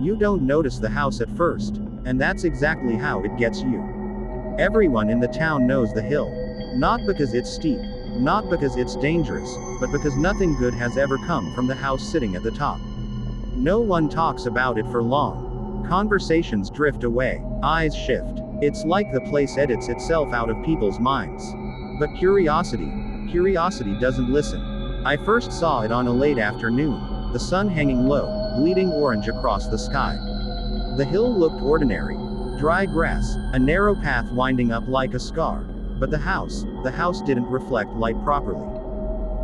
You don't notice the house at first, and that's exactly how it gets you. Everyone in the town knows the hill. Not because it's steep, not because it's dangerous, but because nothing good has ever come from the house sitting at the top. No one talks about it for long. Conversations drift away, eyes shift. It's like the place edits itself out of people's minds. But curiosity doesn't listen. I first saw it on a late afternoon, the sun hanging low, bleeding orange across the sky. The hill looked ordinary. Dry grass, a narrow path winding up like a scar. But the house didn't reflect light properly.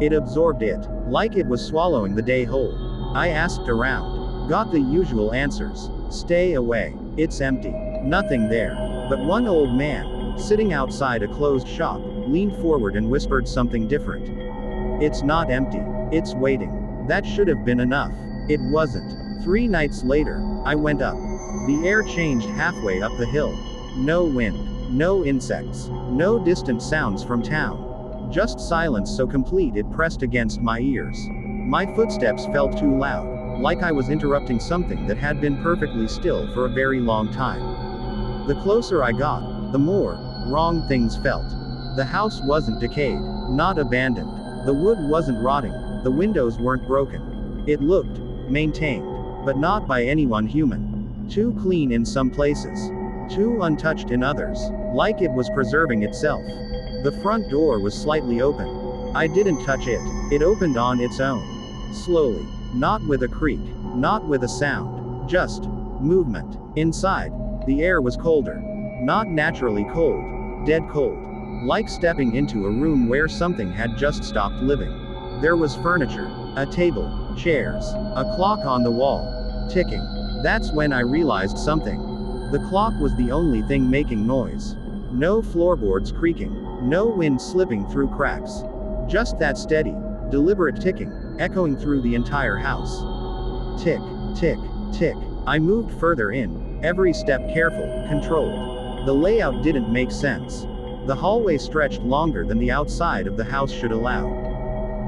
It absorbed it, like it was swallowing the day whole. I asked around. Got the usual answers. Stay away. It's empty. Nothing there. But one old man, sitting outside a closed shop, leaned forward and whispered something different. It's not empty. It's waiting. That should have been enough. It wasn't. 3 nights later, I went up. The air changed halfway up the hill. No wind. No insects. No distant sounds from town. Just silence so complete it pressed against my ears. My footsteps felt too loud, like I was interrupting something that had been perfectly still for a very long time. The closer I got, the more wrong things felt. The house wasn't decayed, not abandoned. The wood wasn't rotting, the windows weren't broken. It looked maintained, but not by anyone human. Too clean in some places, too untouched in others, like it was preserving itself. The front door was slightly open. I didn't touch it. It opened on its own. Slowly. Not with a creak. Not with a sound. Just movement. Inside, the air was colder. Not naturally cold. Dead cold. Like stepping into a room where something had just stopped living. There was furniture. A table. Chairs. A clock on the wall. Ticking. That's when I realized something. The clock was the only thing making noise. No floorboards creaking. No wind slipping through cracks. Just that steady, deliberate ticking, echoing through the entire house. Tick, tick, tick. I moved further in, every step careful, controlled. The layout didn't make sense. The hallway stretched longer than the outside of the house should allow.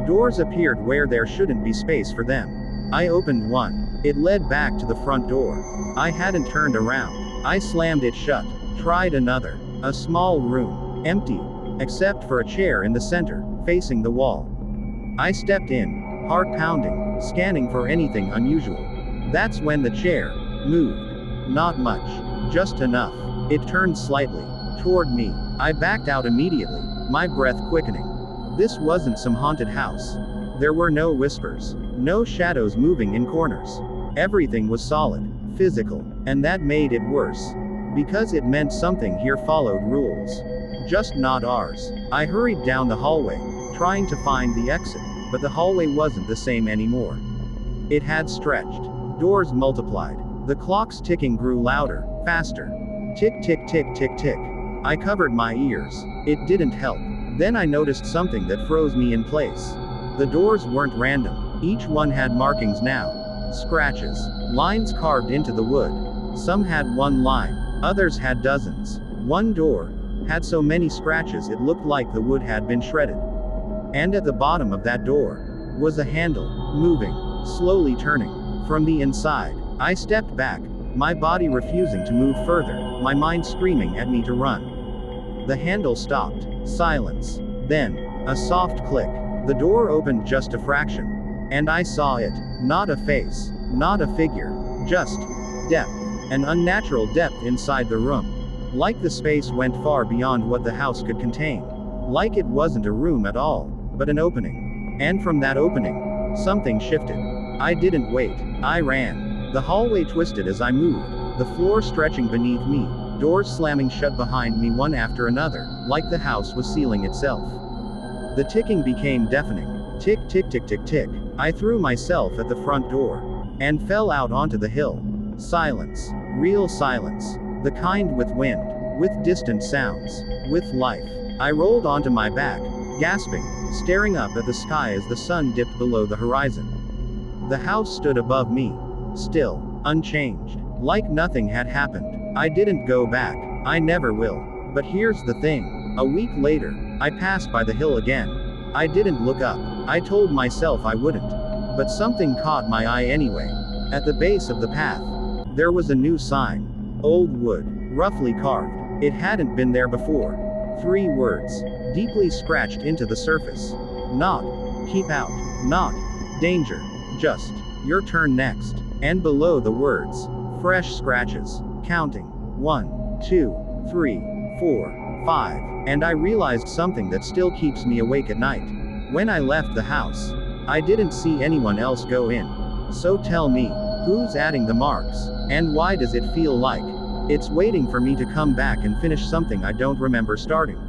Doors appeared where there shouldn't be space for them. I opened one. It led back to the front door. I hadn't turned around. I slammed it shut. Tried another. A small room. Empty. Except for a chair in the center, facing the wall. I stepped in, heart pounding, scanning for anything unusual. That's when the chair moved. Not much. Just enough. It turned slightly toward me. I backed out immediately, my breath quickening. This wasn't some haunted house. There were no whispers. No shadows moving in corners. Everything was solid, physical, and that made it worse. Because it meant something here followed rules. Just not ours. I hurried down the hallway, trying to find the exit, but the hallway wasn't the same anymore. It had stretched. Doors multiplied. The clock's ticking grew louder, faster. Tick tick tick tick tick. I covered my ears. It didn't help. Then I noticed something that froze me in place. The doors weren't random. Each one had markings now. Scratches. Lines carved into the wood. Some had one line. Others had dozens. One door had so many scratches it looked like the wood had been shredded. And at the bottom of that door was a handle, moving, slowly turning. From the inside, I stepped back, my body refusing to move further, my mind screaming at me to run. The handle stopped. Silence. Then, a soft click. The door opened just a fraction. And I saw it. Not a face. Not a figure. Just depth. An unnatural depth inside the room. Like the space went far beyond what the house could contain. Like it wasn't a room at all, but an opening. And from that opening, something shifted. I didn't wait. I ran. The hallway twisted as I moved, the floor stretching beneath me, doors slamming shut behind me one after another, like the house was sealing itself. The ticking became deafening. Tick tick tick tick tick. I threw myself at the front door. And fell out onto the hill. Silence. Real silence. The kind with wind, with distant sounds, with life. I rolled onto my back, gasping, staring up at the sky as the sun dipped below the horizon. The house stood above me, still, unchanged, like nothing had happened. I didn't go back. I never will. But here's the thing. A week later, I passed by the hill again. I didn't look up. I told myself I wouldn't. But something caught my eye anyway. At the base of the path, There was a new sign. Old wood, roughly carved. It hadn't been there before. 3 words, deeply scratched into the surface. Not. Keep out. Not. Danger. Just. Your turn next. And below the words, fresh scratches. Counting. 1, 2, 3, 4, 5. And I realized something that still keeps me awake at night. When I left the house, I didn't see anyone else go in. So tell me, who's adding the marks? And why does it feel like it's waiting for me to come back and finish something I don't remember starting?